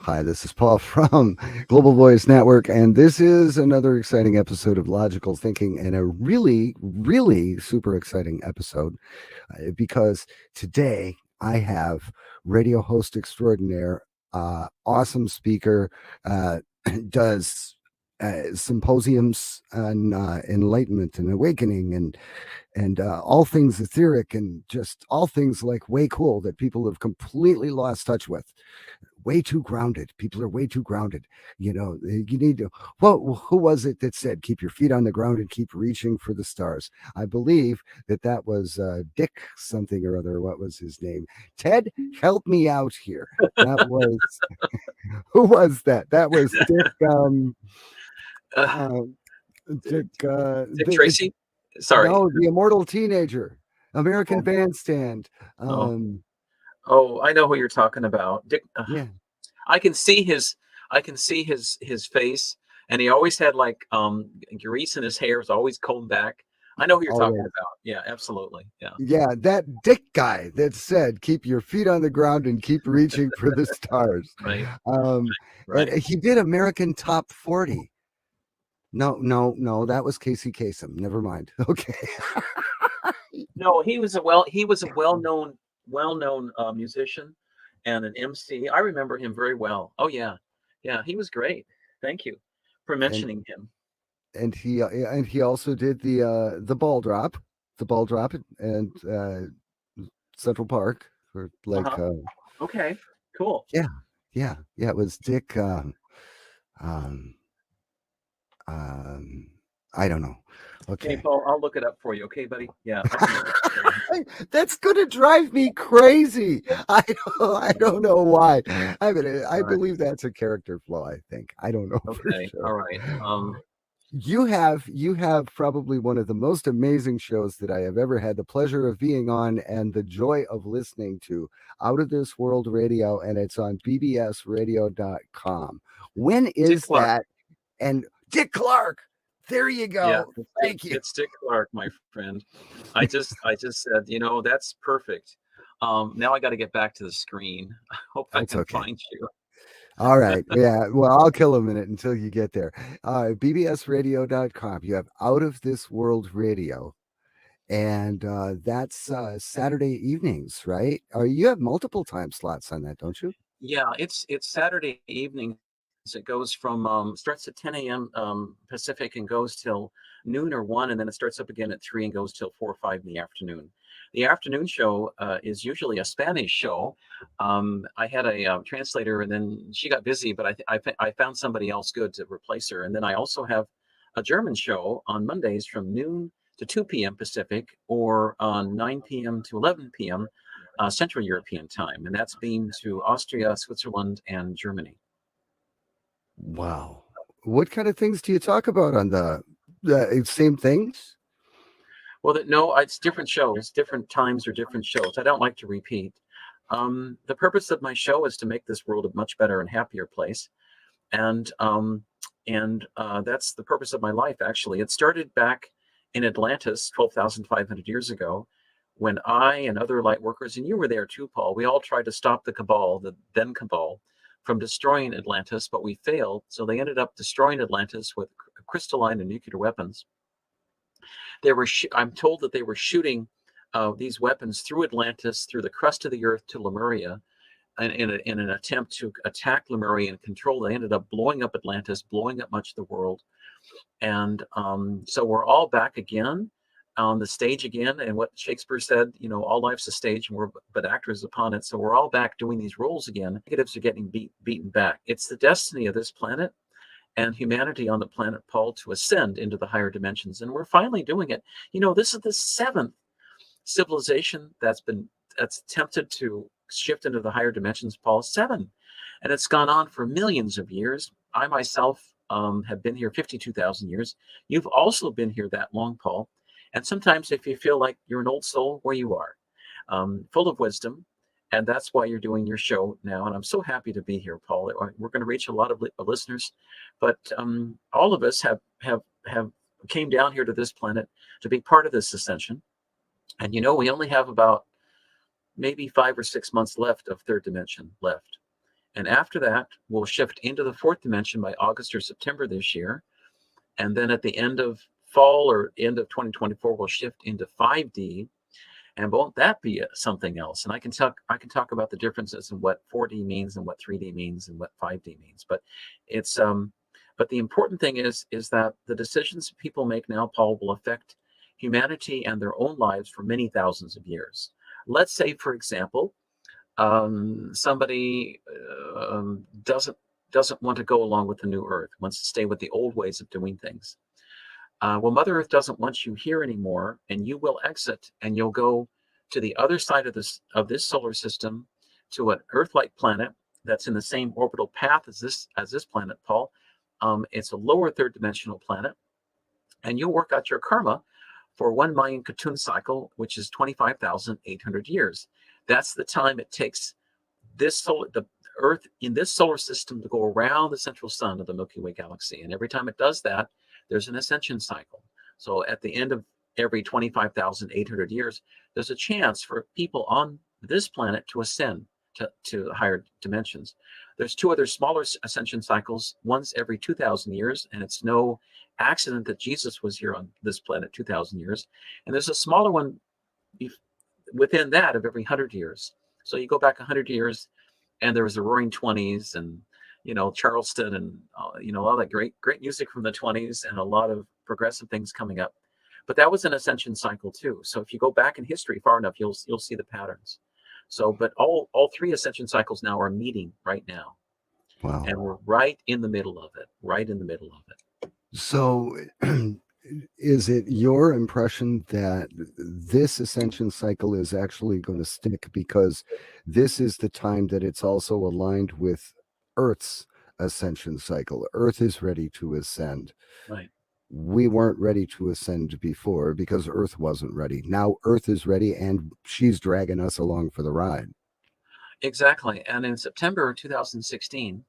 Hi, this is Paul from Global Voice Network, and this is another exciting episode of Logical Thinking, and a really, really super exciting episode because today I have radio host extraordinaire, awesome speaker, uh, does symposiums on enlightenment and awakening and all things etheric and just all things like way cool that people have completely lost touch with. Way too grounded. People are way too grounded. You need to. Well, who was it that said, keep your feet on the ground and keep reaching for the stars? I believe that was Dick something or other. What was his name? Ted, help me out here. That was, who was that? That was Dick. Uh, Uh, Dick. Dick Tracy? Sorry. No, the immortal teenager, American Oh, Bandstand. oh, Um, oh, I know who you're talking about. Dick. yeah, I can see his face, and he always had like grease in his hair. Was always combed back. I know who you're talking always. about. Yeah, absolutely. Yeah. Yeah, that Dick guy that said, "Keep your feet on the ground and keep reaching for the stars." Right. Um, and Right. he did American Top 40. No, no, no, that was Casey Kasem. Never mind. Okay. No, he was a well-known musician and an MC. I remember him very well. Oh yeah, yeah, he was great. Thank you for and mentioning him. and he also did the ball drop and Central Park for like Uh-huh. Okay. Cool. yeah, yeah. It was Dick. Um, um, I don't know. Hey, Okay. Paul, I'll look it up for you. Okay, buddy? Yeah, I can look it up for you. That's gonna drive me crazy. I don't know why. I All right. believe that's a character flaw. I think I don't know for Okay. sure. All right. You have probably one of the most amazing shows that I have ever had the pleasure of being on and the joy of listening to, Out of This World Radio, and it's on bbsradio.com. When Dick is Clark. that? And Dick Clark, there you Yeah, go. Thank you. it's Dick Clark, my friend. I just said, that's perfect. Now I got to get back to the screen. I hope I That's can okay. find you. All right. Yeah. Well, I'll kill a minute until you get there. bbsradio.com. You have Out of This World Radio, and that's Saturday evenings, right? Or you have multiple time slots on that, don't you? Yeah, it's Saturday evenings. It goes from starts at 10 a.m. Pacific and goes till noon or 1, and then it starts up again at 3 and goes till 4 or 5 in the afternoon. The afternoon show is usually a Spanish show. I had a translator, and then she got busy, but I found somebody else good to replace her. And then I also have a German show on Mondays from noon to 2 p.m. Pacific, or on 9 p.m. to 11 p.m. Central European time, and that's been to Austria, Switzerland, and Germany. Wow. What kind of things do you talk about on the same things? Well, no, it's different shows, different times or different shows. I don't like to repeat. The purpose of my show is to make this world a much better and happier place, and that's the purpose of my life. Actually, it started back in Atlantis, 12,500 years ago, when I and other light workers, and you were there too, Paul. We all tried to stop the cabal, the then cabal, from destroying Atlantis, but we failed. So they ended up destroying Atlantis with crystalline and nuclear weapons. I'm told that they were shooting these weapons through Atlantis, through the crust of the earth to Lemuria, in an attempt to attack Lemuria and control. They ended up blowing up Atlantis, blowing up much of the world, and so we're all back again on the stage again. And what Shakespeare said, all life's a stage, and we're but actors upon it. So we're all back doing these roles again. Negatives are getting beaten back. It's the destiny of this planet and humanity on the planet, Paul, to ascend into the higher dimensions. And we're finally doing it. This is the seventh civilization that's attempted to shift into the higher dimensions, Paul. Seven. And it's gone on for millions of years. I myself have been here 52,000 years. You've also been here that long, Paul. And sometimes if you feel like you're an old soul, where you are, full of wisdom, and that's why you're doing your show now. And I'm so happy to be here, Paul. We're going to reach a lot of listeners, but all of us have came down here to this planet to be part of this ascension. And we only have about maybe 5 or 6 months left of third dimension left. And after that, we'll shift into the fourth dimension by August or September this year. And then at the end of fall or end of 2024, we'll shift into 5D. And won't that be something else? And I can talk about the differences in what 4D means and what 3D means and what 5D means. But it's but the important thing is that the decisions people make now, Paul, will affect humanity and their own lives for many thousands of years. Let's say, for example, somebody doesn't want to go along with the new Earth, wants to stay with the old ways of doing things. Well, Mother Earth doesn't want you here anymore, and you will exit, and you'll go to the other side of this solar system, to an Earth-like planet that's in the same orbital path as this planet, Paul. It's a lower third dimensional planet, and you'll work out your karma for one Mayan Katun cycle, which is 25,800 years. That's the time it takes the Earth in this solar system to go around the central sun of the Milky Way galaxy. And every time it does that, there's an ascension cycle. So at the end of every 25,800 years, there's a chance for people on this planet to ascend to higher dimensions. There's two other smaller ascension cycles, once every 2,000 years, and it's no accident that Jesus was here on this planet 2,000 years. And there's a smaller one within that of every 100 years. So you go back 100 years, and there was the Roaring Twenties, and Charleston, and all that great music from the 20s, and a lot of progressive things coming up. But that was an ascension cycle too. So if you go back in history far enough, you'll see the patterns. So, but all three ascension cycles now are meeting right now, Wow. and we're right in the middle of it. Right in the middle of it. So, is it your impression that this ascension cycle is actually going to stick because this is the time that it's also aligned with Earth's ascension cycle? Earth is ready to ascend. Right. We weren't ready to ascend before because Earth wasn't ready. Now Earth is ready, and she's dragging us along for the ride. Exactly. And in September 2016,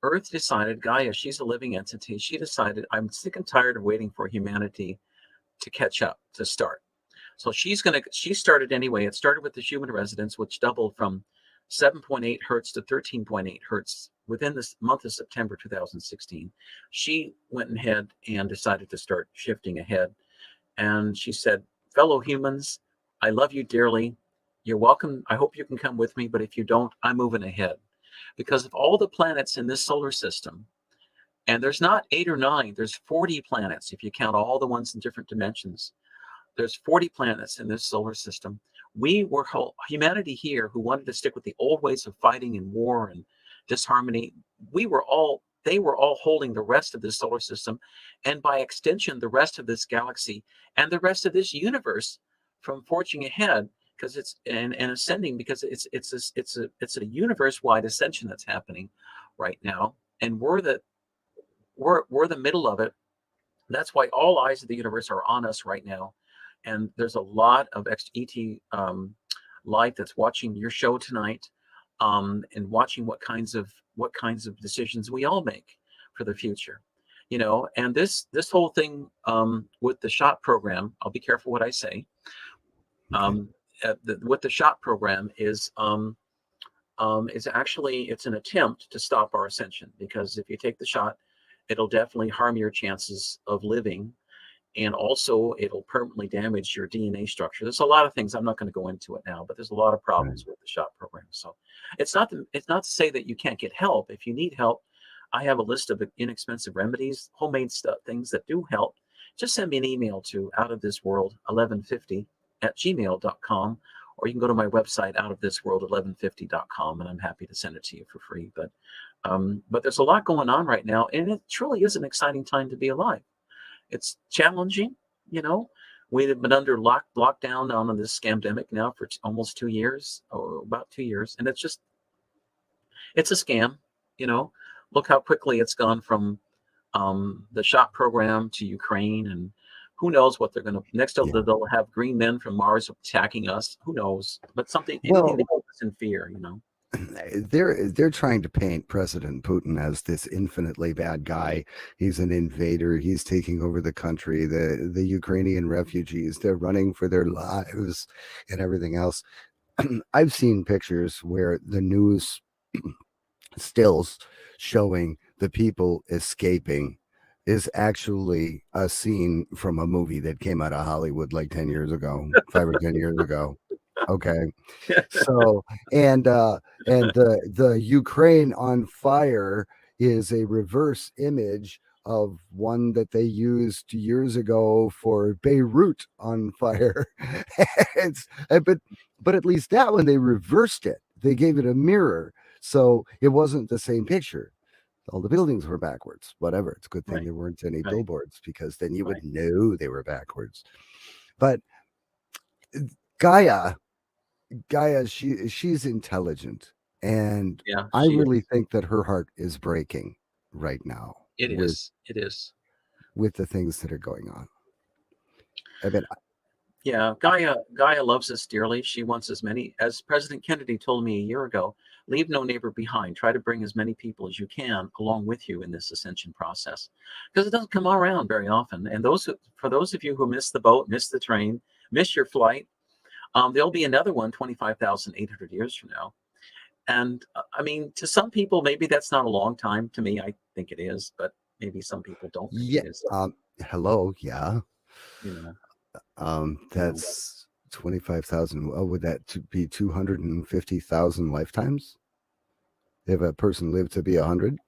Earth decided, Gaia, she's a living entity. She decided, I'm sick and tired of waiting for humanity to catch up, to start. So she started anyway. It started with the human residents, which doubled from 7.8 hertz to 13.8 hertz within this month of September 2016. She went ahead and decided to start shifting ahead. And she said, fellow humans, I love you dearly. You're welcome. I hope you can come with me. But if you don't, I'm moving ahead. Because of all the planets in this solar system, and there's not 8 or 9, there's 40 planets if you count all the ones in different dimensions. There's 40 planets in this solar system. We were humanity here who wanted to stick with the old ways of fighting and war and disharmony. They were all holding the rest of this solar system, and by extension, the rest of this galaxy and the rest of this universe from forging ahead, because it's and ascending, because it's a universe-wide ascension that's happening right now, and we're the middle of it. That's why all eyes of the universe are on us right now. And there's a lot of ET life that's watching your show tonight, and watching what kinds of decisions we all make for the future. And this whole thing with the SHOT program, I'll be careful what I say. What the SHOT program is actually, it's an attempt to stop our ascension, because if you take the shot, it'll definitely harm your chances of living, and also it'll permanently damage your DNA structure. There's a lot of things. I'm not going to go into it now, but there's a lot of problems with the SHOT program. So it's not to say that you can't get help. If you need help, I have a list of inexpensive remedies, homemade stuff, things that do help. Just send me an email to outofthisworld1150@gmail.com, or you can go to my website, outofthisworld1150.com, and I'm happy to send it to you for free. But there's a lot going on right now, and it truly is an exciting time to be alive. It's challenging, We've been under lockdown on this scamdemic now for almost 2 years, or about 2 years, and it's a scam. Look how quickly it's gone from the SHOT program to Ukraine, and who knows what they're going to next. They'll have green men from Mars attacking us. Who knows? But anything to keep us in fear. They're trying to paint President Putin as this infinitely bad guy. He's an invader. He's taking over the country. The Ukrainian refugees, they're running for their lives and everything else. I've seen pictures where the news stills showing the people escaping is actually a scene from a movie that came out of Hollywood like 10 years ago, 5 or 10 years ago. Okay. So and the Ukraine on fire is a reverse image of one that they used years ago for Beirut on fire. it's but at least that one they reversed it. They gave it a mirror. So it wasn't the same picture. All the buildings were backwards. Whatever. It's a good thing Right. there weren't any Right. billboards because then you would Right. know they were backwards. But Gaia Gaia, she's intelligent, and Yeah, I she really is. think that her heart is breaking right now It is. It is. with the things that are going on. I mean, Yeah, Gaia loves us dearly. She wants as many, as President Kennedy told me a year ago, leave no neighbor behind. Try to bring as many people as you can along with you in this ascension process, because it doesn't come around very often. And for those of you who missed the boat, missed the train, missed your flight, there'll be another one 25,800 years from now. And I mean, to some people, maybe that's not a long time. To me, I think it is, but maybe some people don't think yeah. it is. Hello, yeah. You know, That's 25,000. Oh, would that be 250,000 lifetimes? If a person lived to be 100?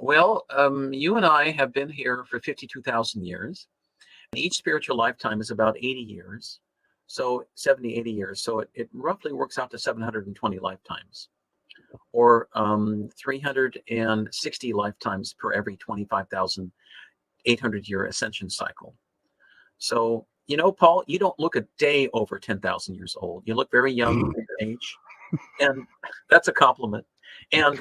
well, you and I have been here for 52,000 years. And each spiritual lifetime is about 80 years. So 70, 80 years. So it roughly works out to 720 lifetimes, or 360 lifetimes per every 25,800 year ascension cycle. So, Paul, you don't look a day over 10,000 years old. You look very young for your age. And that's a compliment. And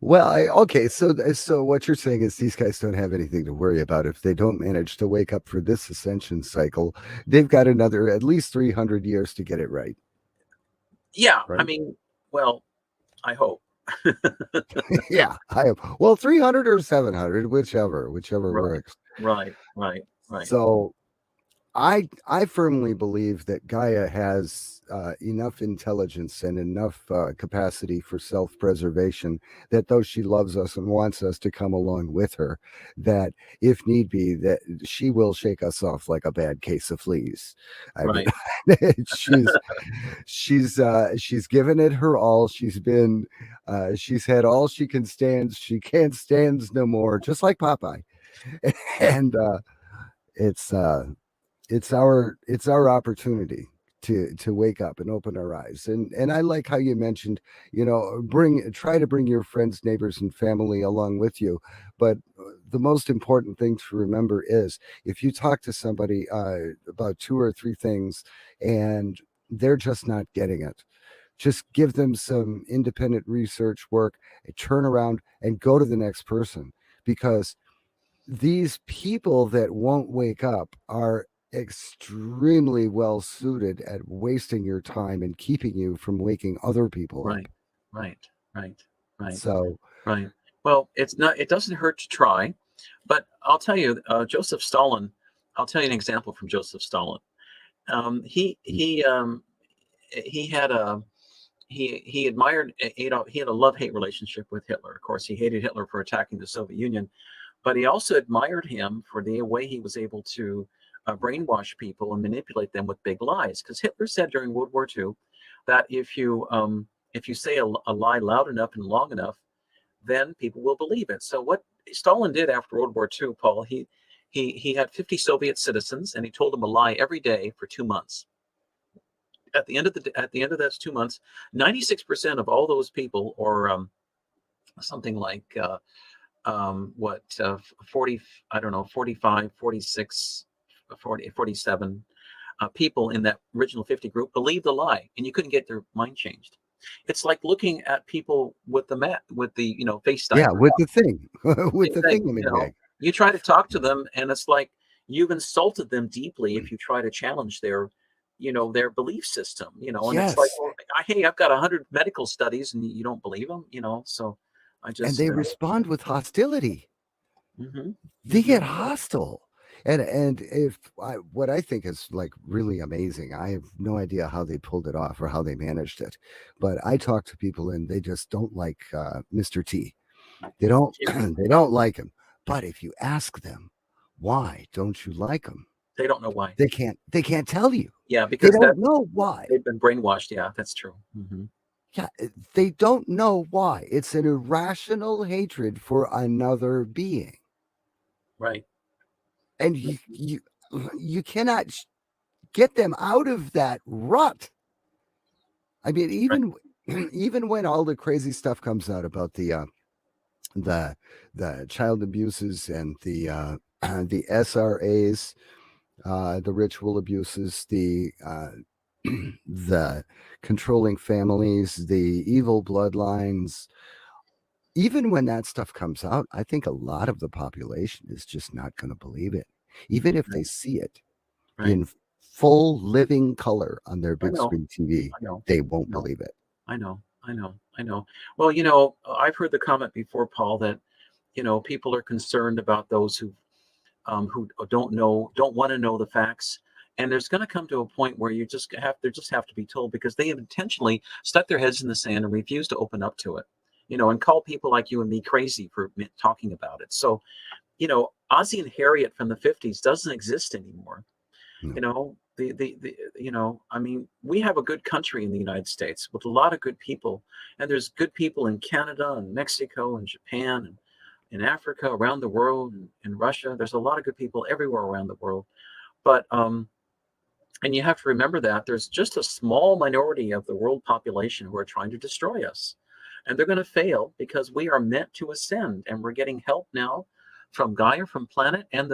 Well, okay, so what you're saying is these guys don't have anything to worry about if they don't manage to wake up for this ascension cycle. They've got another at least 300 years to get it right, yeah, I right? mean, well, I hope. Yeah, I have. Well, 300 or 700, whichever Right, works. right, right, right, So I firmly believe that Gaia has enough intelligence and enough capacity for self-preservation that though she loves us and wants us to come along with her, that if need be, that she will shake us off like a bad case of fleas. I mean, right, she's given it her all. She's had all she can stand. She can't stand no more, just like Popeye. yeah, And it's uh it's our opportunity to wake up and open our eyes. And I like how you mentioned, try to bring your friends, neighbors, and family along with you. But the most important thing to remember is if you talk to somebody about two or three things and they're just not getting it, just give them some independent research work, turn around and go to the next person, because these people that won't wake up are extremely well suited at wasting your time and keeping you from waking other people up. right, right, right, right, So, right. Well, it doesn't hurt to try, but I'll tell you, Joseph Stalin, I'll tell you an example from Joseph Stalin. Um, he, he, um, he had a, he admired Adolf. He had a love-hate relationship with Hitler. Of course, he hated Hitler for attacking the Soviet Union, but he also admired him for the way he was able to brainwash people and manipulate them with big lies. Because Hitler said during World War II that if you say a lie loud enough and long enough, then people will believe it. So what Stalin did after World War II, Paul, he had 50 Soviet citizens, and he told them a lie every day for 2 months. At the end of those 2 months, 96% of all those people, or something like what 40, I don't know, 45, 46, 40, 47 people in that original 50 group believed the lie, and you couldn't get their mind changed. It's like looking at people with the face yeah, diaper. with the thing, with Same the thing, thingamajig. you try to talk to them, and it's like you've insulted them deeply if you try to challenge their belief system. And it's like, Yes. well, hey, I've got 100 medical studies, and you don't believe them. So I And just they respond with hostility. mhm, They mhm, get hostile. And what I think is like really amazing, I have no idea how they pulled it off or how they managed it, but I talk to people and they just don't like Mr. T. They don't Jimmy, they don't like him. But if you ask them, why don't you like him? they don't know why. They can't tell you. Yeah, They because don't know why. they've been brainwashed. Yeah, that's true. Yeah, they don't know why. It's an irrational hatred for another being. Right. And you cannot get them out of that rut. I mean, Right. even when all the crazy stuff comes out about the the child abuses and the SRAs, the ritual abuses, the controlling families, the evil bloodlines. Even when that stuff comes out, I think a lot of the population is just not going to believe it, even if they Right. see it Right. in full living color on their I big know. screen TV. I know. They I won't know. believe it. I know. I know. I know. Well, I've heard the comment before, Paul, that people are concerned about those who don't want to know the facts. And there's going to come to a point where they just have to be told, because they have intentionally stuck their heads in the sand and refused to open up to it, and call people like you and me crazy for talking about it. So, Ozzie and Harriet from the 50s doesn't exist anymore. No. I mean, we have a good country in the United States with a lot of good people, and there's good people in Canada and Mexico and Japan and in Africa, around the world, and in Russia. There's a lot of good people everywhere around the world. But and you have to remember that there's just a small minority of the world population who are trying to destroy us. And they're going to fail because we are meant to ascend, and we're getting help now from Gaia, from planet, and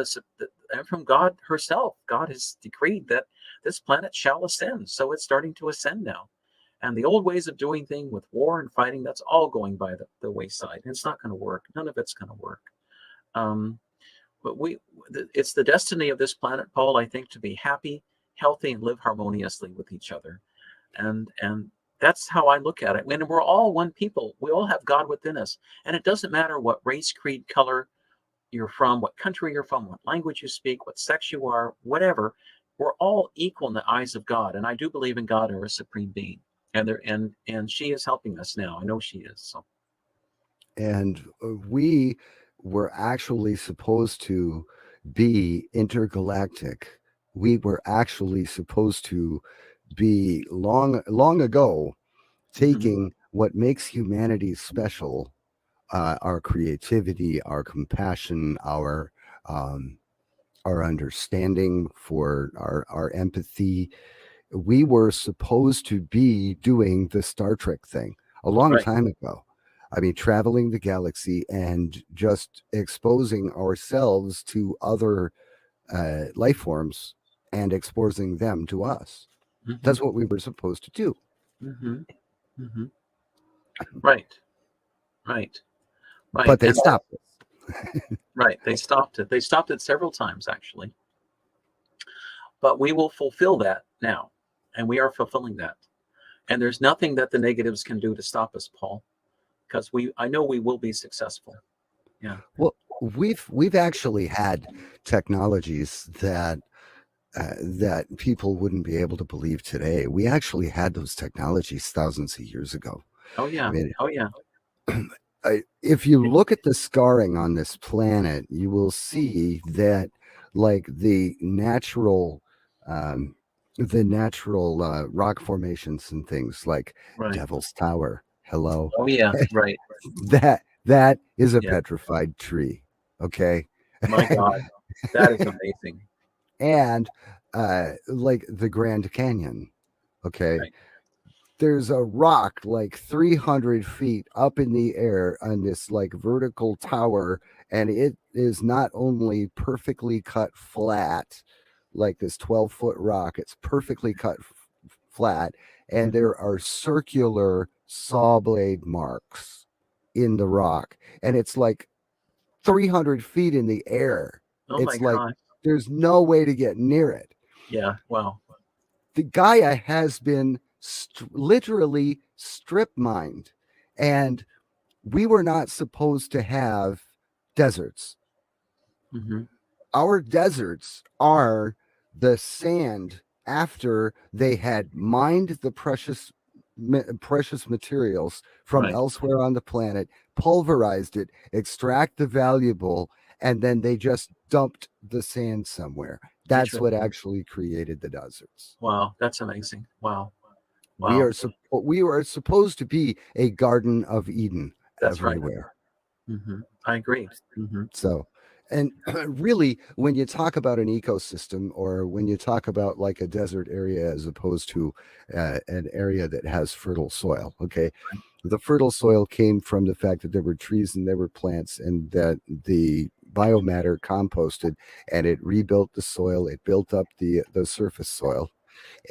from God herself. God has decreed that this planet shall ascend. So it's starting to ascend now. And the old ways of doing things with war and fighting, that's all going by the wayside. And it's not going to work. None of it's going to work. Um, but it's the destiny of this planet, Paul, I think, to be happy, healthy, and live harmoniously with each other. And that's how I look at it. When we're all one people, we all have God within us. And it doesn't matter what race, creed, color you're from, what country you're from, what language you speak, what sex you are, whatever. We're all equal in the eyes of God. And I do believe in God or a supreme being. And she is helping us now. I know she is. So And we were actually supposed to be intergalactic. We were actually supposed to be long ago mhm, taking what makes humanity special, our creativity, our compassion, um, our understanding, for our empathy. We were supposed to be doing the Star Trek thing a long right. time ago. I mean, traveling the galaxy and just exposing ourselves to other life forms and exposing them to us. Hmm. That's what we were supposed to do. Hmm. Hmm. Right. Right. Right. But they And stopped us. right. They stopped it. They stopped it several times, actually. But we will fulfill that now. And we are fulfilling that. And there's nothing that the negatives can do to stop us, Paul, because I know we will be successful. Yeah. Well, we've actually had technologies that people wouldn't be able to believe today. We actually had those technologies thousands of years ago. Oh, I yeah. mean, Oh, yeah. if you look at the scarring on this planet, you will see that, like um, the natural rock formations and things like Right. Devil's Tower. Hello, Oh, yeah. Right. that is a Yeah. petrified tree. Okay, My God. That is amazing. and like the Grand Canyon. Okay, Right. there's a rock like 300 feet up in the air on this like vertical tower, and it is not only perfectly cut flat, like this 12-foot rock, it's perfectly cut flat, and Mhm. there are circular saw blade marks in the rock, and it's like 300 feet in the air. Oh, my It's like God. there's no way to get near it. Yeah. Wow. The Gaia has been literally strip mined, and we were not supposed to have deserts. Hmm. our deserts are the sand after they had mined the precious materials from Right. elsewhere on the planet, pulverized it, extract the valuable, and then they just dumped the sand somewhere. That's what Interesting. actually created the deserts. Wow, that's amazing. Wow. We Wow. are we are supposed to be a garden of Eden That's right. everywhere. I agree. So, and really, when you talk about an ecosystem or when you talk about like a desert area as opposed to an area that has fertile soil, okay, the fertile soil came from the fact that there were trees and there were plants and that the biomatter composted and it rebuilt the soil, it built up the surface soil,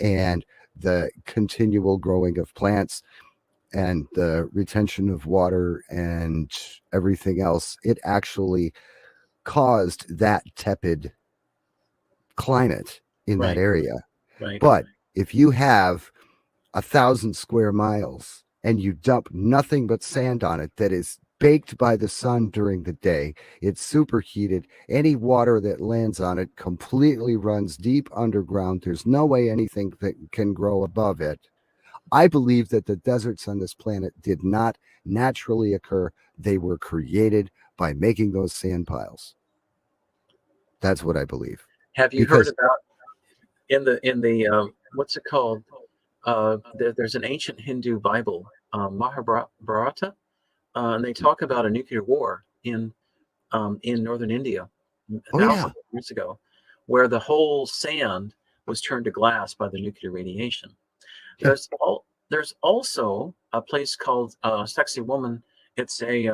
and the continual growing of plants and the retention of water and everything else, it actually caused that tepid climate in that Right. area. Right. But if you have 1,000 square miles and you dump nothing but sand on it that is baked by the sun during the day, it's superheated. Any water that lands on it completely runs deep underground. There's no way anything that can grow above it. I believe that the deserts on this planet did not naturally occur. They were created by making those sand piles. That's what I believe. Have you heard Because, about in the what's it called? There's an ancient Hindu Bible, Mahabharata, and they talk about a nuclear war in northern India oh, thousands yeah. of years ago, where the whole sand was turned to glass by the nuclear radiation. Yeah. There's also a place called Sexy Woman. It's a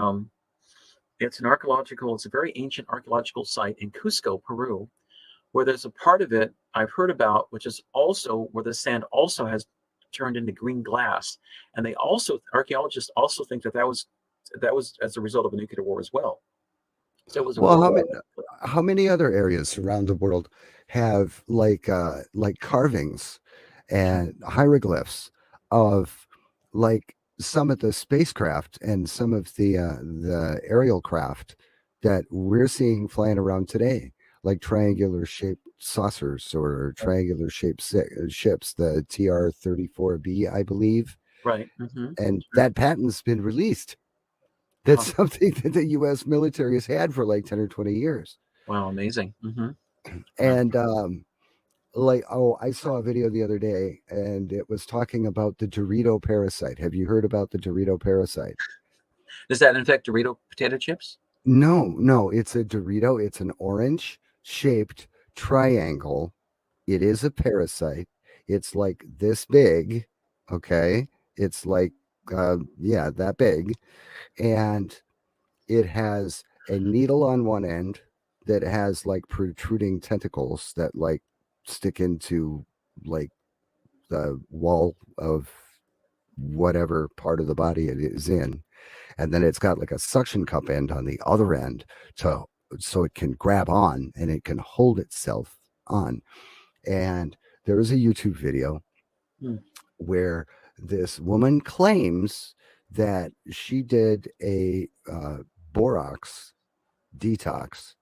it's an archaeological. It's a very ancient archaeological site in Cusco, Peru, where there's a part of it I've heard about, which is also where the sand also has turned into green glass, and they also archaeologists also think that that was as a result of a nuclear war as well. So it was a Well, worldwide. how many other areas around the world have like carvings and hieroglyphs of like some of the spacecraft and some of the aerial craft that we're seeing flying around today, like triangular shaped saucers or triangular shaped ships, the TR-34B, I believe, Right. and that patent's been released. Huh. That's something that the U.S. military has had for like 10 or 20 years. Wow. Amazing. Wow. And like, oh, I saw a video the other day and it was talking about the Dorito parasite. Have you heard about the Dorito parasite? Does that infect Dorito potato chips? No, no, it's a Dorito. It's an orange shaped triangle. It is a parasite. It's like this big. Okay. It's like, yeah, that big. And it has a needle on one end that has like protruding tentacles that like stick into like the wall of whatever part of the body it is in, and then it's got like a suction cup end on the other end to so it can grab on and it can hold itself on. And there is a YouTube video Hmm. where this woman claims that she did a borax detox.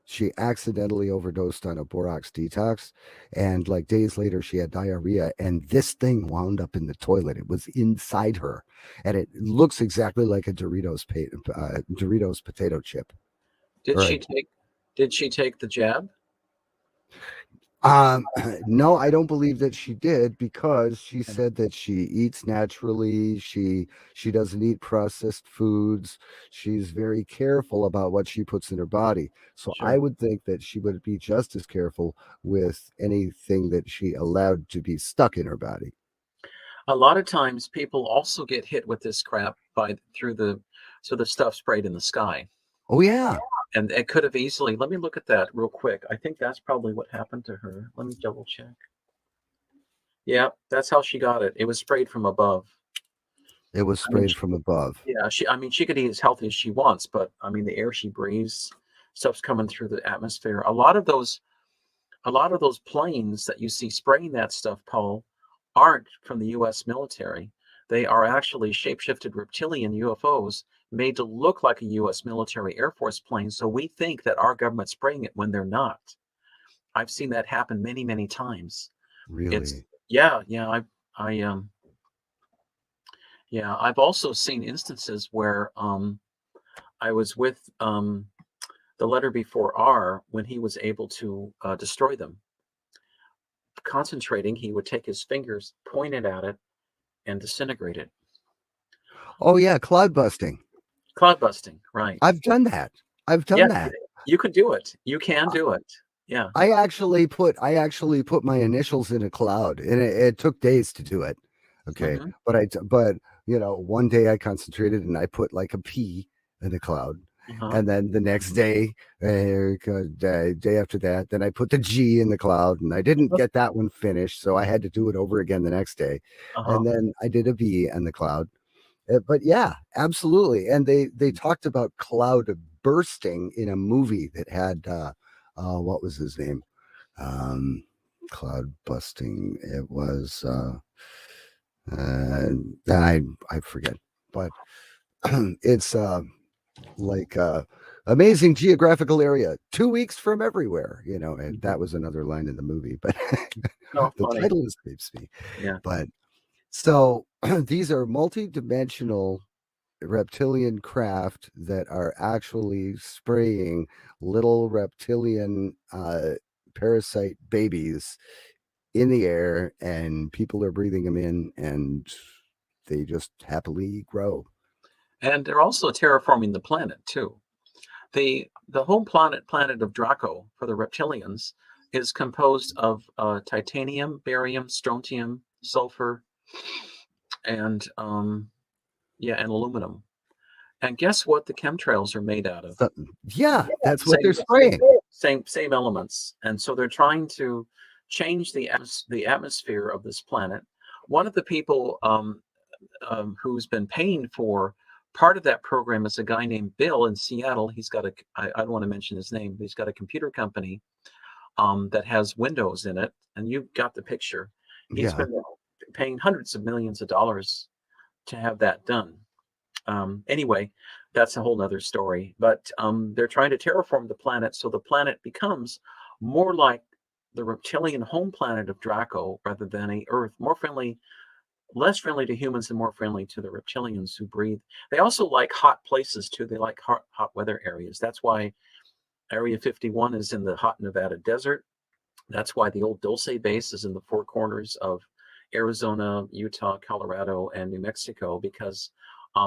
She accidentally overdosed on a borax detox, and like days later, she had diarrhea, and this thing wound up in the toilet. It was inside her, and it looks exactly like a Doritos potato chip. Did Or a, she take did she take the jab? um, no, I don't believe that she did because she said that she eats naturally. She doesn't eat processed foods. She's very careful about what she puts in her body. So I Sure. would think that she would be just as careful with anything that she allowed to be stuck in her body. A lot of times people also get hit with this crap by through the stuff sprayed in the sky. Oh yeah, And it could have easily, let me look at that real quick. I think that's probably what happened to her. Let me double check. Yeah, that's how she got it. It was sprayed from above. it was I mean, sprayed from above. yeah, I mean, she could eat as healthy as she wants, but I mean, the air she breathes, stuff's coming through the atmosphere. A lot of those planes that you see spraying that stuff, Paul, aren't from the U.S. military. They are actually shapeshifted reptilian UFOs made to look like a U.S. military Air Force plane, so we think that our government's spraying it when they're not. I've seen that happen many, many times. It's Really? yeah, yeah. I yeah. I've also seen instances where I was with the letter before R when he was able to destroy them. Concentrating, he would take his fingers, point it at it, and disintegrate it. Oh yeah, cloud busting. Cloud busting, right? I've done that. I've done Yeah, that. you can do it. You can do it. Yeah. I actually put my initials in a cloud, and it took days to do it. Okay, Hmm. but one day I concentrated and I put like a P in the cloud, Uh-huh. and then the next day, day after that, then I put the G in the cloud, and I didn't get that one finished, so I had to do it over again the next day, Uh-huh. and then I did a V in the cloud. But yeah, absolutely. And they talked about cloud bursting in a movie that had what was his name? Um, Cloud busting. It was uh, I forget, but it's like amazing geographical area, 2 weeks from everywhere. And Mhm. that was another line in the movie, but Oh, the funny. title escapes me. Yeah. But so these are multi-dimensional reptilian craft that are actually spraying little reptilian parasite babies in the air, and people are breathing them in, and they just happily grow. And they're also terraforming the planet too. The home planet of Draco for the reptilians is composed of titanium, barium, strontium, sulfur, and yeah, and aluminum. And guess what the chemtrails are made out of? So, yeah, that's what they're Same, spraying. same elements. And so they're trying to change the atmosphere of this planet. One of the people who's been paying for part of that program is a guy named Bill in Seattle. I don't want to mention his name, but he's got a computer company that has windows in it. And you've got the picture. He's Yeah. been paying hundreds of millions of dollars to have that done. Anyway, that's a whole nother story. But they're trying to terraform the planet so the planet becomes more like the reptilian home planet of Draco rather than a Earth, more friendly, less friendly to humans and more friendly to the reptilians who breathe. They also like hot places too. They like hot weather areas. That's why Area 51 is in the hot Nevada desert. That's why the old Dulce base is in the four corners of Arizona, Utah, Colorado, and New Mexico because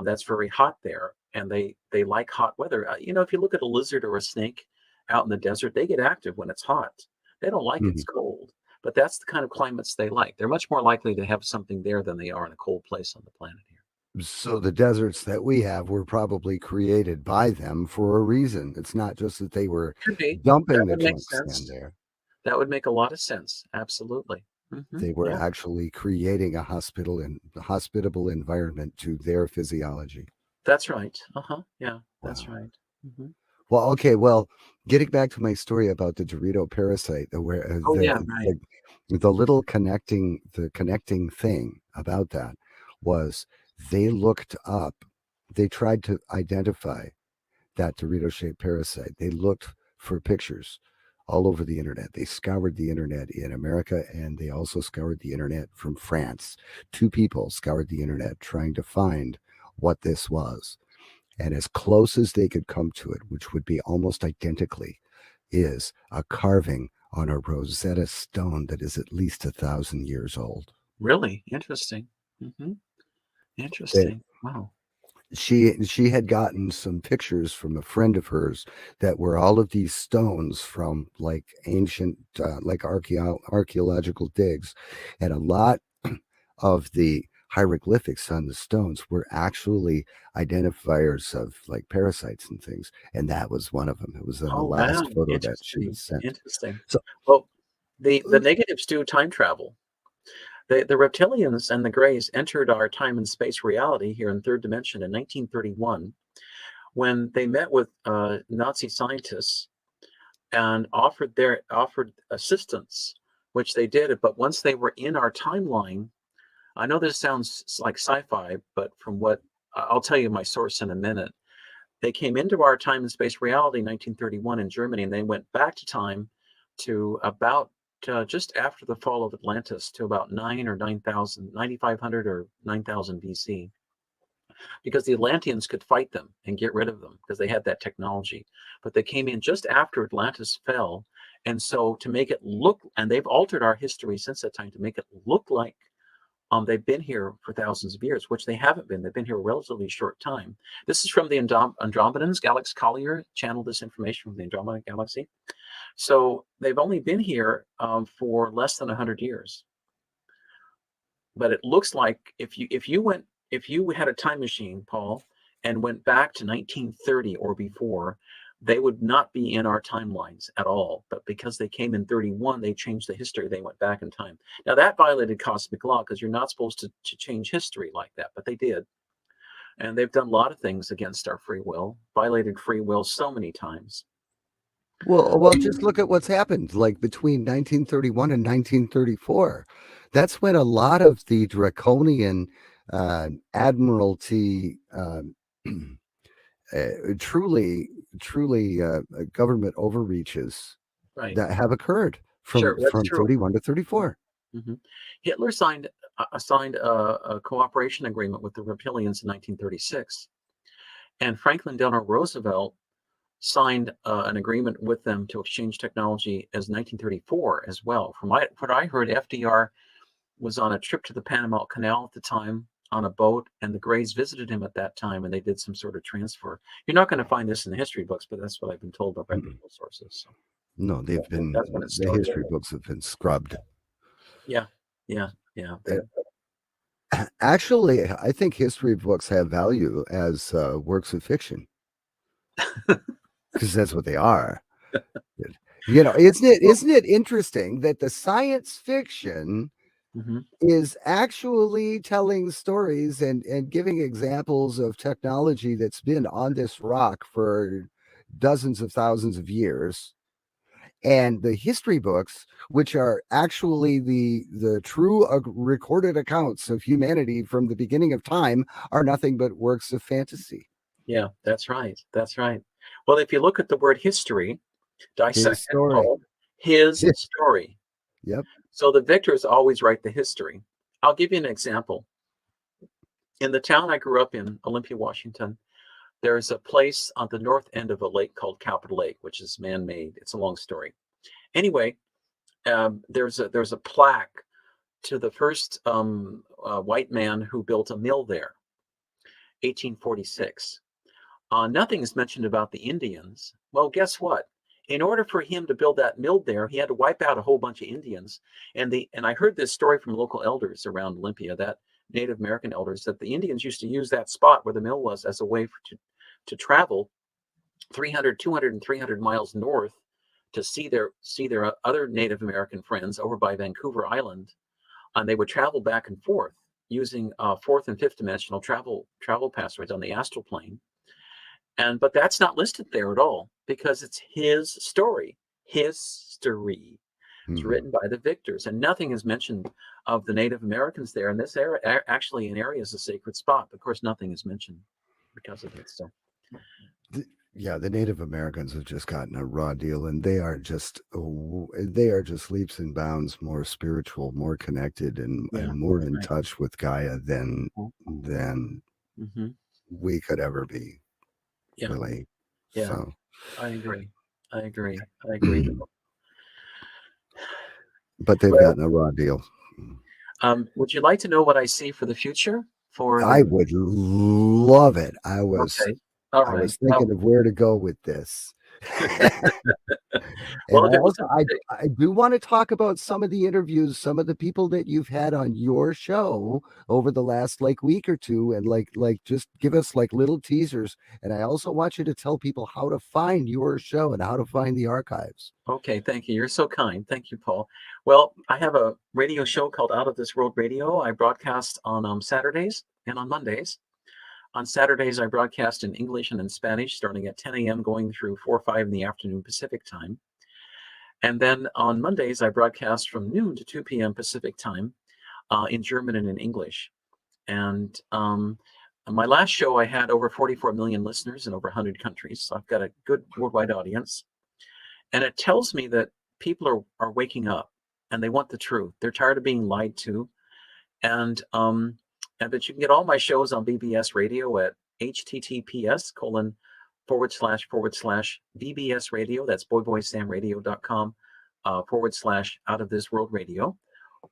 that's very hot there, and they like hot weather. If you look at a lizard or a snake out in the desert, they get active when it's hot. They don't like it's Mhm. cold, but that's the kind of climates they like. They're much more likely to have something there than they are in a cold place on the planet here. So the deserts that we have were probably created by them for a reason. It's not just that they were Could be. dumping That the would make junk sand sense. there. That would make a lot of sense. Absolutely. They were Yeah, actually creating a hospitable environment to their physiology. that's right. Uh-huh. Yeah, that's Wow. right. Hmm. Well, okay. Well, getting back to my story about the Dorito parasite, where Oh, yeah, right. the little connecting thing about that was they looked up, they tried to identify that Dorito shaped parasite. They looked for pictures all over the internet. They scoured the internet in America, and they also scoured the internet from France. Two people scoured the internet trying to find what this was. And as close as they could come to it, which would be almost identically, is a carving on a Rosetta Stone that is at least 1,000 years old. Really interesting. Hmm. That Interesting. Wow. she had gotten some pictures from a friend of hers that were all of these stones from like ancient like archaeological digs, and a lot of the hieroglyphics on the stones were actually identifiers of like parasites and things, and that was one of them. It was in the Oh, wow. last photo that she had Interesting. sent. Interesting. So Well, the negatives do time travel. The reptilians and the Greys entered our time and space reality here in third dimension in 1931 when they met with Nazi scientists and offered assistance, which they did. But once they were in our timeline, I know this sounds like sci-fi, but from what I'll tell you my source in a minute. They came into our time and space reality in 1931 in Germany, and they went back to time to about just after the fall of Atlantis to about 9,500 or 9,000 BC, because the Atlanteans could fight them and get rid of them because they had that technology. But they came in just after Atlantis fell. And so to make it look, and they've altered our history since that time to make it look like they've been here for thousands of years, which they haven't been. They've been here a relatively short time. This is from the Andromedans. Alex Collier channeled this information from the Andromeda Galaxy. So they've only been here for less than 100 years. But it looks like if you had a time machine, Paul, and went back to 1930 or before, they would not be in our timelines at all. But because they came in 31, they changed the history. They went back in time. Now that violated cosmic law because you're not supposed to change history like that, but they did. And they've done a lot of things against our free will, violated free will so many times. Well, just look at what's happened, like between 1931 and 1934. That's when a lot of the draconian admiralty, truly government overreaches Right. that have occurred Sure, from that's true. 31 to 34. hmm Hitler signed a cooperation agreement with the reptilians in 1936, and Franklin Delano Roosevelt signed an agreement with them to exchange technology as 1934 as well. From what I heard, FDR was on a trip to the Panama Canal at the time on a boat, and the Greys visited him at that time, and they did some sort of transfer. You're not going to find this in the history books, but that's what I've been told by reputable sources. So No, that's when it the started. history books have been scrubbed. Yeah, yeah, yeah. Actually, I think history books have value as works of fiction because that's what they are. Isn't it interesting that the science fiction hmm is actually telling stories and giving examples of technology that's been on this rock for dozens of thousands of years, and the history books, which are actually the true recorded accounts of humanity from the beginning of time, are nothing but works of fantasy. Yeah, that's right. That's right. Well, if you look at the word history, His dissect it, story. Paul, his story. Yep. So the victors always write the history. I'll give you an example. In the town I grew up in, Olympia, Washington, there's a place on the north end of a lake called Capitol Lake, which is man-made. It's a long story. Anyway, there's a plaque to the first white man who built a mill there, 1846. Nothing is mentioned about the Indians. Well, guess what? In order for him to build that mill there, he had to wipe out a whole bunch of Indians. And I heard this story from local elders around Olympia, that Native American elders, that the Indians used to use that spot where the mill was as a way to travel 300, 200, and 300 miles north to see their other Native American friends over by Vancouver Island. And they would travel back and forth using fourth and fifth dimensional travel pathways on the astral plane. But that's not listed there at all because it's his story. History. It's written by the victors, and nothing is mentioned of the Native Americans there. And this area, actually, an area is a sacred spot. But of course, nothing is mentioned because of it. So, Yeah, the Native Americans have just gotten a raw deal, and they are just leaps and bounds more spiritual, more connected, and yeah, more in right. touch with Gaia than Mm-hmm. we could ever be. Yeah, Really. yeah, So, I agree. I agree. I agree. but they've Well, gotten a raw deal. would you like to know what I see for the future for I the? would love it. Okay, all I right. was thinking of where to go with this. Well, And if I it was also a I do want to talk about some of the interviews, some of the people that you've had on your show over the last like week or two, and like just give us like little teasers. And I also want you to tell people how to find your show and how to find the archives. Okay, thank you. You're so kind. Thank you, Paul. Well, I have a radio show called Out of This World Radio. I broadcast on Saturdays and on Mondays. On Saturdays, I broadcast in English and in Spanish, starting at 10 a.m., going through 4 or 5 in the afternoon Pacific time. And then on Mondays, I broadcast from noon to 2 p.m. Pacific time in German and in English. And my last show, I had over 44 million listeners in over 100 countries. So I've got a good worldwide audience. And it tells me that people are waking up and they want the truth. They're tired of being lied to. And but you can get all my shows on BBS Radio at https://BBS Radio. That's boyboysamradio.com / out of this world radio.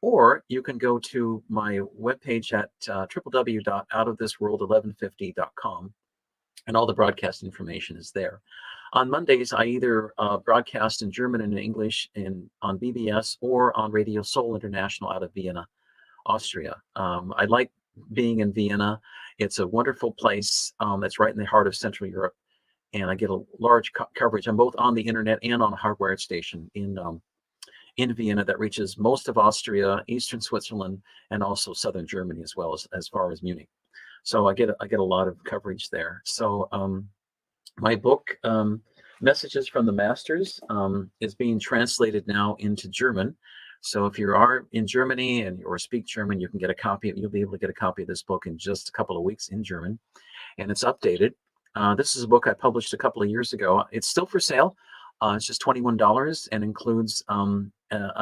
Or you can go to my webpage at www.outofthisworld1150.com, and all the broadcast information is there. On Mondays, I either broadcast in German and English on BBS or on Radio Seoul International out of Vienna, Austria. I like being in Vienna. It's a wonderful place that's right in the heart of Central Europe, and I get a large coverage. I'm both on the internet and on a hardwired station in Vienna that reaches most of Austria, eastern Switzerland, and also southern Germany, as well as far as Munich. So I get a lot of coverage there. So my book, Messages from the Masters, is being translated now into German. So if you are in Germany or speak German, you can get a copy. You'll be able to get a copy of this book in just a couple of weeks in German, and it's updated. This is a book I published a couple of years ago. It's still for sale. It's just $21 and includes a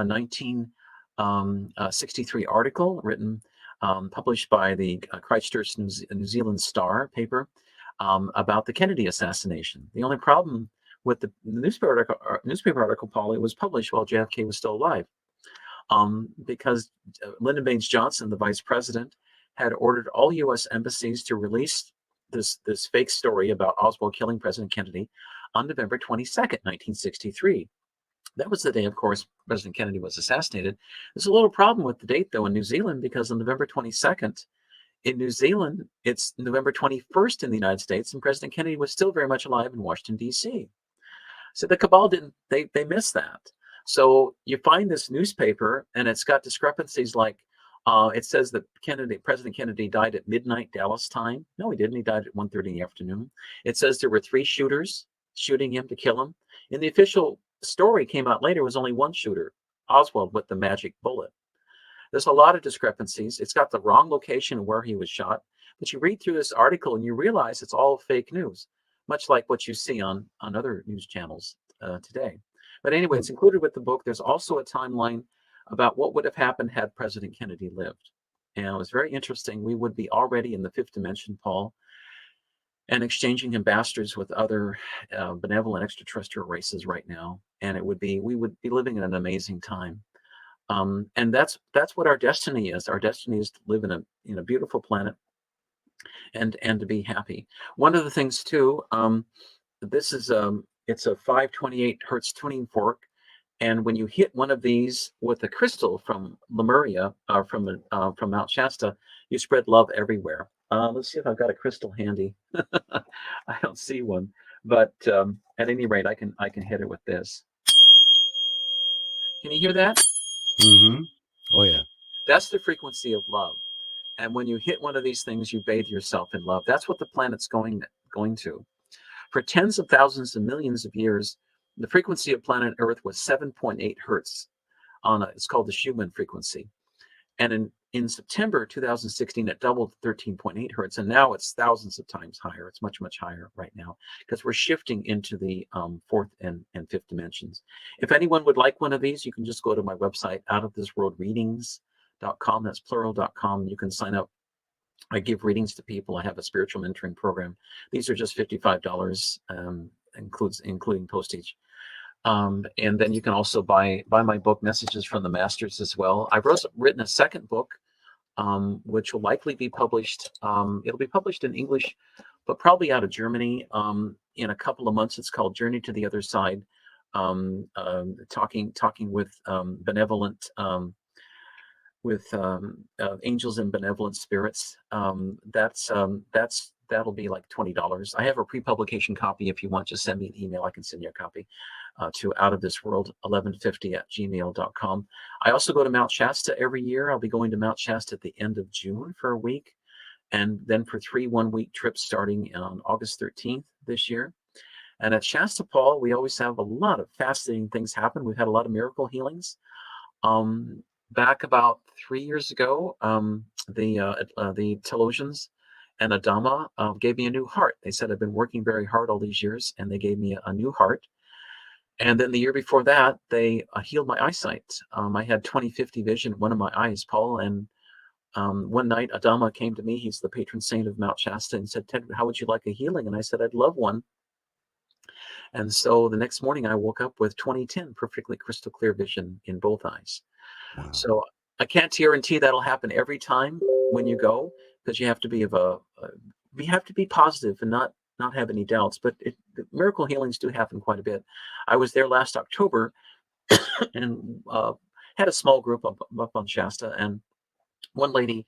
1963 article written, published by the Christchurch, New Zealand Star paper about the Kennedy assassination. The only problem with the newspaper article, Paul, it was published while JFK was still alive, because Lyndon Baines Johnson, the vice president, had ordered all U.S. embassies to release this fake story about Oswald killing President Kennedy on November 22nd, 1963. That was the day, of course, President Kennedy was assassinated. There's a little problem with the date, though, in New Zealand, because on November 22nd, in New Zealand, it's November 21st in the United States, and President Kennedy was still very much alive in Washington, D.C. So the cabal they missed that. So you find this newspaper, and it's got discrepancies like, it says that President Kennedy died at midnight Dallas time. No, he didn't. He died at 1:30 in the afternoon. It says there were 3 shooters shooting him to kill him. In the official story came out later, was only one shooter, Oswald, with the magic bullet. There's a lot of discrepancies. It's got the wrong location where he was shot. But you read through this article and you realize it's all fake news, much like what you see on other news channels today. But anyway, it's included with the book. There's also a timeline about what would have happened had President Kennedy lived. And it was very interesting. We would be already in the 5th dimension, Paul, and exchanging ambassadors with other benevolent extraterrestrial races right now. And we would be living in an amazing time. And that's what our destiny is. Our destiny is to live in a beautiful planet and to be happy. One of the things too, this is it's a 528 hertz tuning fork. And when you hit one of these with a crystal from Lemuria, from Mount Shasta, you spread love everywhere. Let's see if I've got a crystal handy. I don't see one, but at any rate, I can hit it with this. Can you hear that? Mm-hmm. Oh yeah. That's the frequency of love. And when you hit one of these things, you bathe yourself in love. That's what the planet's going to. For tens of thousands and millions of years, the frequency of planet Earth was 7.8 hertz. It's called the Schumann frequency. And in September 2016, it doubled to 13.8 hertz. And now it's thousands of times higher. It's much, much higher right now because we're shifting into the 4th and 5th dimensions. If anyone would like one of these, you can just go to my website, outofthisworldreadings.com. That's plural.com. You can sign up. I give readings to people. I have a spiritual mentoring program. These are just $55, including postage. And then you can also buy my book, Messages from the Masters, as well. I've written a second book, which will likely be published. It'll be published in English, but probably out of Germany in a couple of months. It's called Journey to the Other Side, talking with benevolent angels and benevolent spirits. That'll be like $20. I have a pre-publication copy. If you want, just send me an email. I can send you a copy to outofthisworld1150@gmail.com. I also go to Mount Shasta every year. I'll be going to Mount Shasta at the end of June for a week, and then for 3 one-week trips starting on August 13th this year. And at Shasta, Paul, we always have a lot of fascinating things happen. We've had a lot of miracle healings. Back about 3 years ago, the Telosians and Adama gave me a new heart. They said I've been working very hard all these years, and they gave me a new heart. And then the year before that, they healed my eyesight. I had 20/50 vision in one of my eyes, Paul. And one night, Adama came to me. He's the patron saint of Mount Shasta, and said, "Ted, how would you like a healing?" And I said, "I'd love one." And so the next morning, I woke up with 20/10, perfectly crystal clear vision in both eyes. Wow. So I can't guarantee that'll happen every time when you go, because you have to be you have to be positive and not have any doubts. But the miracle healings do happen quite a bit. I was there last October and had a small group up on Shasta, and one lady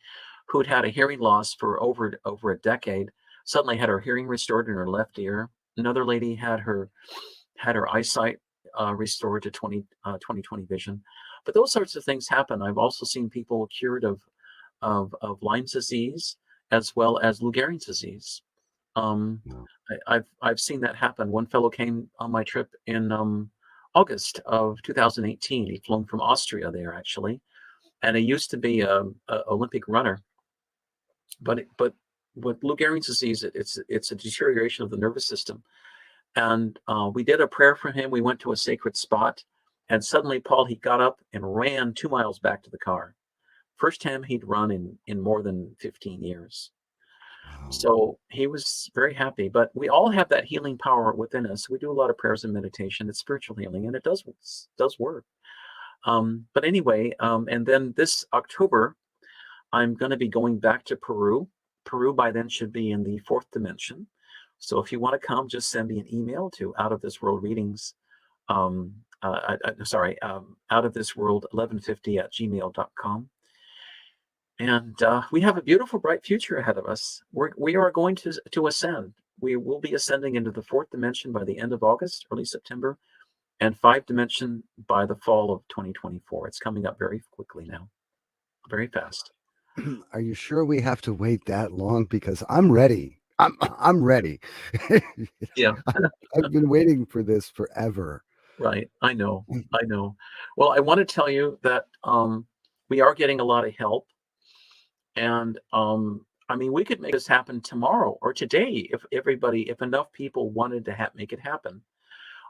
who'd had a hearing loss for over a decade suddenly had her hearing restored in her left ear. Another lady had her eyesight restored to 20/20 vision. But those sorts of things happen. I've also seen people cured of Lyme's disease as well as Lou Gehrig's disease. Um, Wow. I've seen that happen. One fellow came on my trip in August of 2018. He'd flown from Austria there actually, and he used to be a Olympic runner. But with Lou Gehrig's disease, it's a deterioration of the nervous system. And we did a prayer for him. We went to a sacred spot, and suddenly, Paul, he got up and ran 2 miles back to the car. First time he'd run in more than 15 years. Wow. So he was very happy. But we all have that healing power within us. We do a lot of prayers and meditation. It's spiritual healing, and it does work. But anyway, and then this October, I'm going to be going back to Peru. Peru by then should be in the fourth dimension. So if you want to come, just send me an email to out of this world readings. Sorry, out of this world 1150 at gmail.com. And we have a beautiful, bright future ahead of us. We are going to ascend. We will be ascending into the fourth dimension by the end of August, early September, and five dimension by the fall of 2024. It's coming up very quickly now, very fast. Are you sure we have to wait that long? Because I'm ready. I'm ready. Yeah, I've been waiting for this forever. right. I know. I know. Well, I want to tell you that we are getting a lot of help. And I mean, we could make this happen tomorrow or today if enough people wanted to make it happen.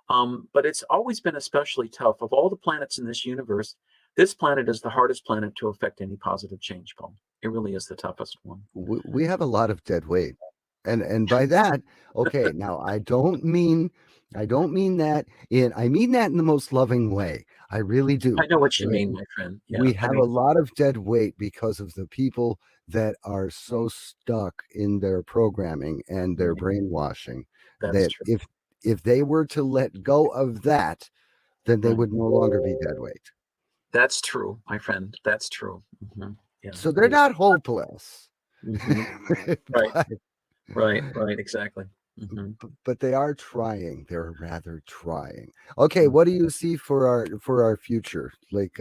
But it's always been especially tough. Of all the planets in this universe, this planet is the hardest planet to affect any positive change, Paul. It really is the toughest one. We have a lot of dead weight. And by that, okay, now I don't mean that I mean that in the most loving way. I really I do. know what you Right? mean, my friend. Yeah, We I have know a lot of dead weight because of the people that are so stuck in their programming and their mm, brainwashing that's that true. if they were to let go of that, then they Mm, would no longer be dead weight. that's true, my friend. That's true. Yeah, So they're I. not hopeless. hmm Right, but right, exactly. hmm but they are trying. They're rather trying. Okay, mm what do you see for our future? Like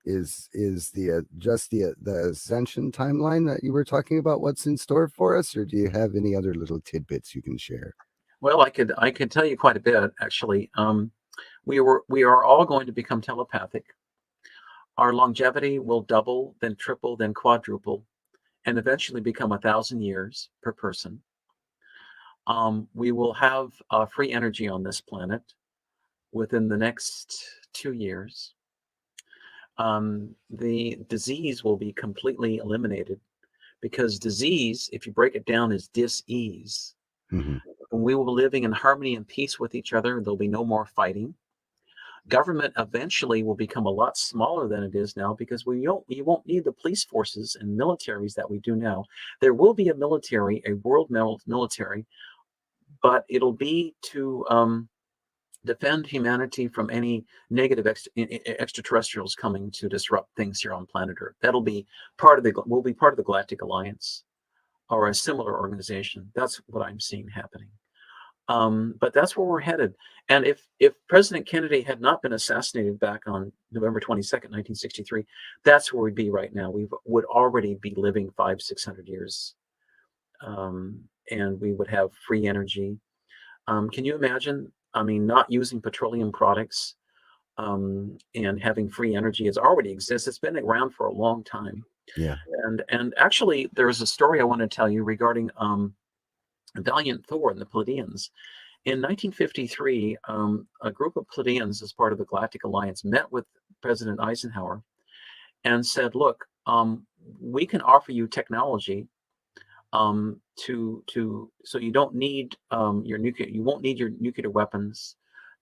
is the just the ascension timeline that you were talking about what's in store for us, or do you have any other little tidbits you can share? Well, I could tell you quite a bit actually. We are all going to become telepathic. Our longevity will double, then triple, then quadruple, and eventually become 1,000 years per person. We will have free energy on this planet within the next 2 years. The disease will be completely eliminated because disease, if you break it down, is dis-ease. Hmm. And we will be living in harmony and peace with each other. There'll be no more fighting. Government eventually will become a lot smaller than it is now because we won't need the police forces and militaries that we do now. There will be a military, a world military, but it'll be to defend humanity from any negative extraterrestrials coming to disrupt things here on planet Earth. That'll be will be part of the Galactic Alliance or a similar organization. That's what I'm seeing happening. But that's where we're headed. And if President Kennedy had not been assassinated back on November 22nd, 1963, that's where we'd be right now. We would already be living 500-600 years, and we would have free energy. Can you imagine? I mean, not using petroleum products, and having free energy has already exists. It's been around for a long time. Yeah. And actually, there's a story I want to tell you regarding Valiant Thor and the Pleiadians. In 1953, a group of Pleiadians, as part of the Galactic Alliance, met with President Eisenhower and said, "Look, we can offer you technology so you don't need you won't need your nuclear weapons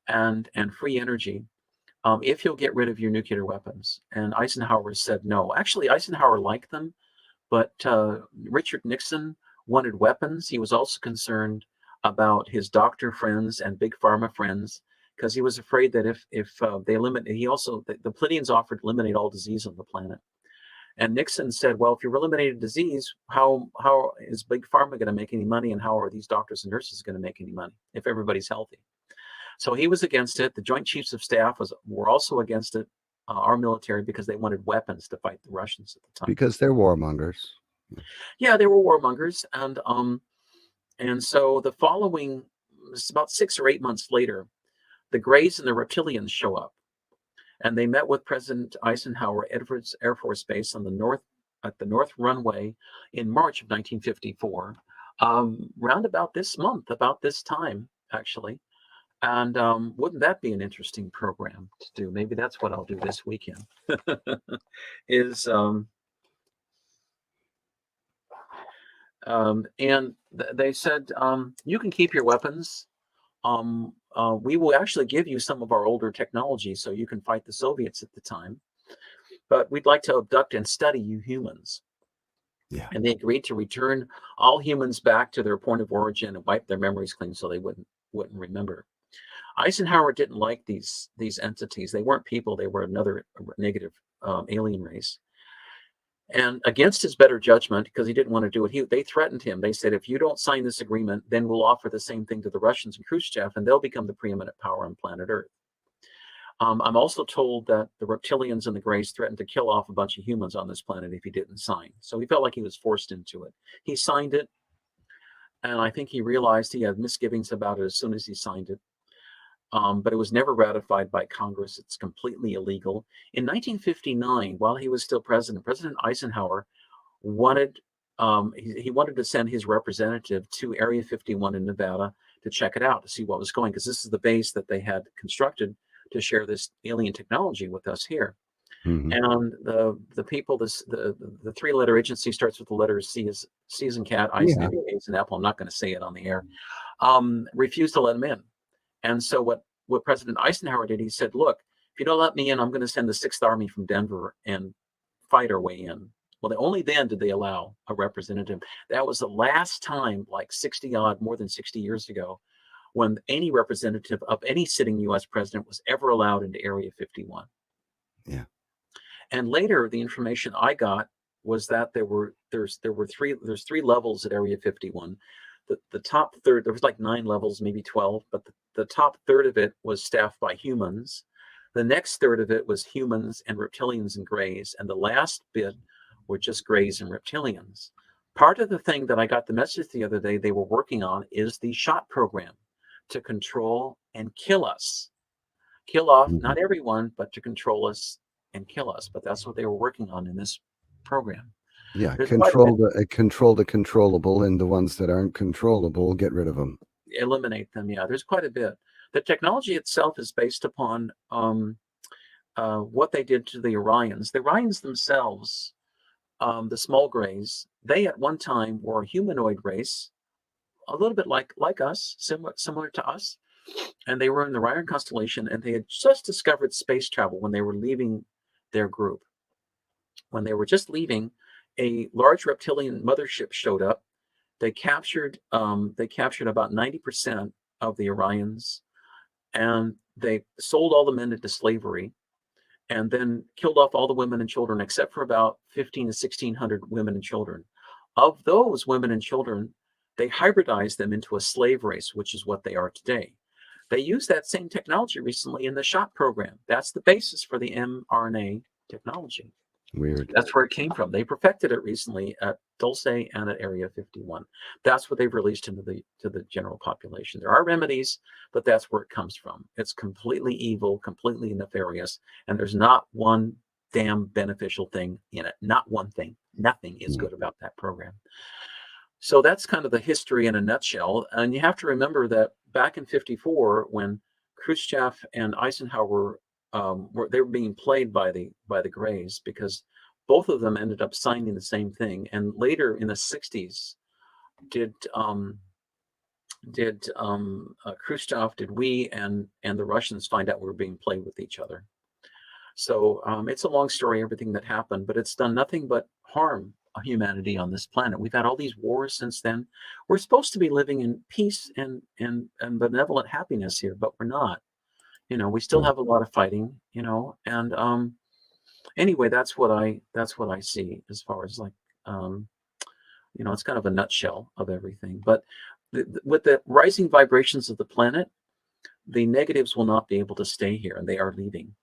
and free energy if you'll get rid of your nuclear weapons." And Eisenhower said no. Actually, Eisenhower liked them, but Richard Nixon wanted weapons. He was also concerned about his doctor friends and big pharma friends because he was afraid that if they eliminate, the Pleiadians offered to eliminate all disease on the planet. And Nixon said, well, if you eliminate a disease, how is big pharma going to make any money, and how are these doctors and nurses going to make any money if everybody's healthy? So he was against it. The Joint Chiefs of Staff were also against it, our military, because they wanted weapons to fight the Russians at the time. Because they're warmongers. Yeah, they were warmongers, and so the following, it's about 6 or 8 months later, the Greys and the Reptilians show up, and they met with President Eisenhower at Edwards Air Force Base at the North Runway in March of 1954, round about this month, about this time, actually. And wouldn't that be an interesting program to do? Maybe that's what I'll do this weekend. Is they said, you can keep your weapons. We will actually give you some of our older technology so you can fight the Soviets at the time. But we'd like to abduct and study you humans. Yeah. And they agreed to return all humans back to their point of origin and wipe their memories clean so they wouldn't remember. Eisenhower didn't like these entities. They weren't people. They were another negative alien race. And against his better judgment, because he didn't want to do it, they threatened him. They said, if you don't sign this agreement, then we'll offer the same thing to the Russians and Khrushchev, and they'll become the preeminent power on planet Earth. I'm also told that the Reptilians and the Greys threatened to kill off a bunch of humans on this planet if he didn't sign. So he felt like he was forced into it. He signed it, and I think he realized he had misgivings about it as soon as he signed it. But it was never ratified by Congress. It's completely illegal. In 1959, while he was still president, President Eisenhower wanted he wanted to send his representative to Area 51 in Nevada to check it out, to see what was going, because this is the base that they had constructed to share this alien technology with us here. Mm-hmm. And the people, the 3-letter agency starts with the letters C as in cat, I as in A as in apple. I'm not going to say it on the air. Refused to let him in. And so what President Eisenhower did, he said, look, if you don't let me in, I'm going to send the 6th Army from Denver and fight our way in. Well, only then did they allow a representative. That was the last time, like more than 60 years ago, when any representative of any sitting U.S. president was ever allowed into Area 51. Yeah. And later, the information I got was that there's 3 levels at Area 51. The top third, there was like 9 levels, maybe 12, but the top third of it was staffed by humans. The next third of it was humans and reptilians and Greys, and the last bit were just Greys and reptilians. Part of the thing that I got the message the other day they were working on is the SHOT program, to control and kill us. Kill off, not everyone, but to control us and kill us. But that's what they were working on in this program. Yeah, control the controllable, and the ones that aren't controllable, get rid of them. Eliminate them. Yeah, there's quite a bit. The technology itself is based upon what they did to the Orions. The Orions themselves, the small Greys, they at one time were a humanoid race, a little bit like us, similar to us. And they were in the Orion constellation, and they had just discovered space travel when they were leaving their group. When they were just leaving, a large reptilian mothership showed up. They captured about 90% of the Orions, and they sold all the men into slavery, and then killed off all the women and children except for about 15 to 1600 women and children. Of those women and children, they hybridized them into a slave race, which is what they are today. They used that same technology recently in the SHOT program. That's the basis for the mRNA technology. Weird. That's where it came from. They perfected it recently at Dulce and at Area 51. That's what they've released into the general population. There are remedies, but that's where it comes from. It's completely evil, completely nefarious, and there's not one damn beneficial thing in it. Not one thing. Nothing is Mm. good about that program. So that's kind of the history in a nutshell. And you have to remember that back in '54, when Khrushchev and Eisenhower they were being played by the Greys, because both of them ended up signing the same thing. And later in the '60s, did Khrushchev, did we and the Russians find out we were being played with each other? So it's a long story, everything that happened, but it's done nothing but harm humanity on this planet. We've had all these wars since then. We're supposed to be living in peace and benevolent happiness here, but we're not. We still Right. have a lot of fighting. And anyway, that's what I see as far as like it's kind of a nutshell of everything. But with the rising vibrations of the planet, the negatives will not be able to stay here, and they are leaving.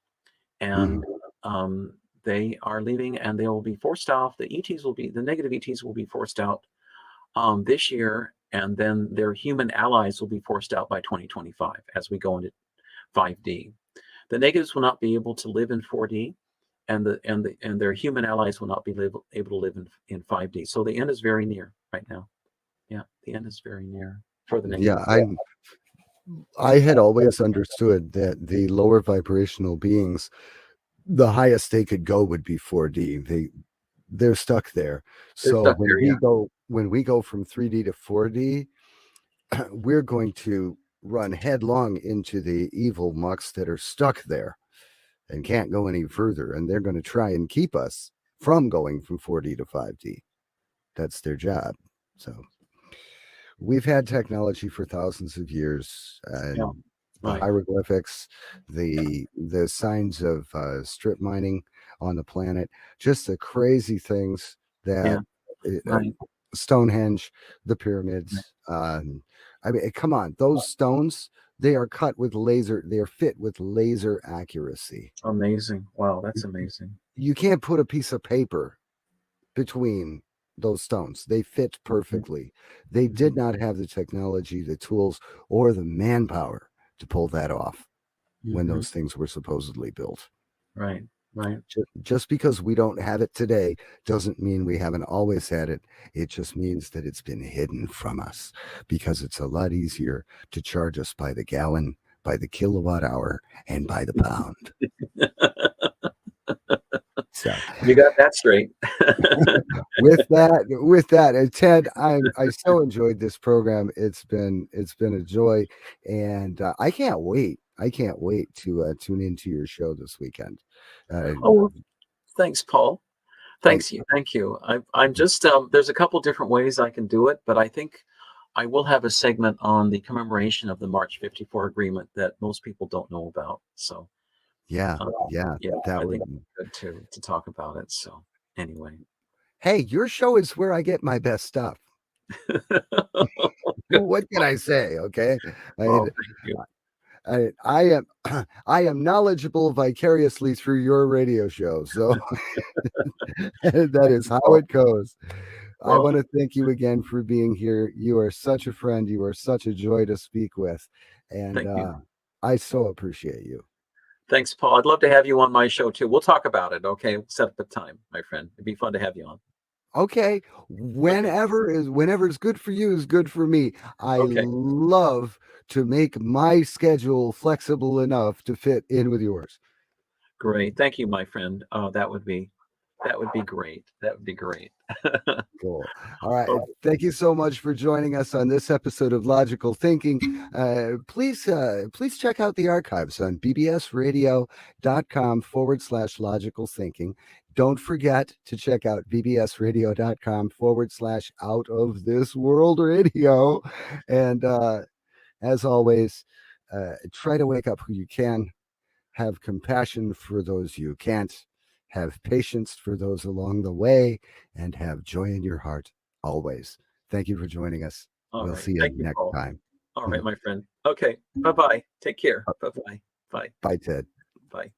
Mm. And they are leaving, and they will be forced off. The negative ETs will be forced out this year, and then their human allies will be forced out by 2025 as we go into 5D. The negatives will not be able to live in 4D, and their human allies will not be able to live in 5D. So the end is very near right now. Yeah, the end is very near for the Yeah, negatives. I had always understood that the lower vibrational beings, the highest they could go would be 4D. They're stuck there. They're So stuck there. Yeah. when we go from 3D to 4D, we're going to run headlong into the evil mucks that are stuck there and can't go any further, and they're going to try and keep us from going from 4D to 5D. That's their job. So we've had technology for thousands of years, Yeah. and the Right. hieroglyphics, the signs of strip mining on the planet, just the crazy things Yeah. that Right. Stonehenge, the Right. pyramids. I mean, come on, those stones, they are cut with laser. They are fit with laser accuracy. Amazing. Wow, that's amazing. You can't put a piece of paper between those stones. They fit perfectly. They Mhm. did not have the technology, the tools, or the manpower to pull that off when Mhm. those things were supposedly built. Right. Right. Just because we don't have it today doesn't mean we haven't always had it. It just means that it's been hidden from us because it's a lot easier to charge us by the gallon, by the kilowatt hour, and by the pound. So You got that straight. with that, and Ted, I so enjoyed this program. It's been a joy, and I can't wait to tune into your show this weekend. Uh, Oh, thanks, Paul. I Thanks you. Thank you. I'm just there's a couple different ways I can do it, but I think I will have a segment on the commemoration of the March '54 agreement that most people don't know about. So, yeah, uh, yeah, yeah, that I would. think it's good to talk about it. So, anyway. Hey, your show is where I get my best stuff. What can I say? Okay, I Well, mean, thank you. I am I am knowledgeable vicariously through your radio show, so that Thank is you, how Paul. it goes. I Well, want to thank you again for being here. You are such a friend. You are such a joy to speak with, and thank you. I so appreciate you. Thanks, Paul. I'd love to have you on my show too. We'll talk about it. Okay. We'll set up a time, my friend. It'd be fun to have you on. Okay, Okay. whenever is good for you is good for me. I Okay. love to make my schedule flexible enough to fit in with yours. Great. Thank you, my friend. That would be great. That would be great. Cool. All right. Oh, Thank you so much for joining us on this episode of Logical Thinking. Please check out the archives on bbsradio.com/logical thinking. Don't forget to check out bbsradio.com/out of this world radio. And as always, try to wake up who you can, have compassion for those you can't, have patience for those along the way, and have joy in your heart always. Thank you for joining us. all We'll right. see you Thank you, next Paul. time. All right, my friend. Okay. Bye-bye. Take care. Bye-bye. Bye. Bye, Ted. Bye.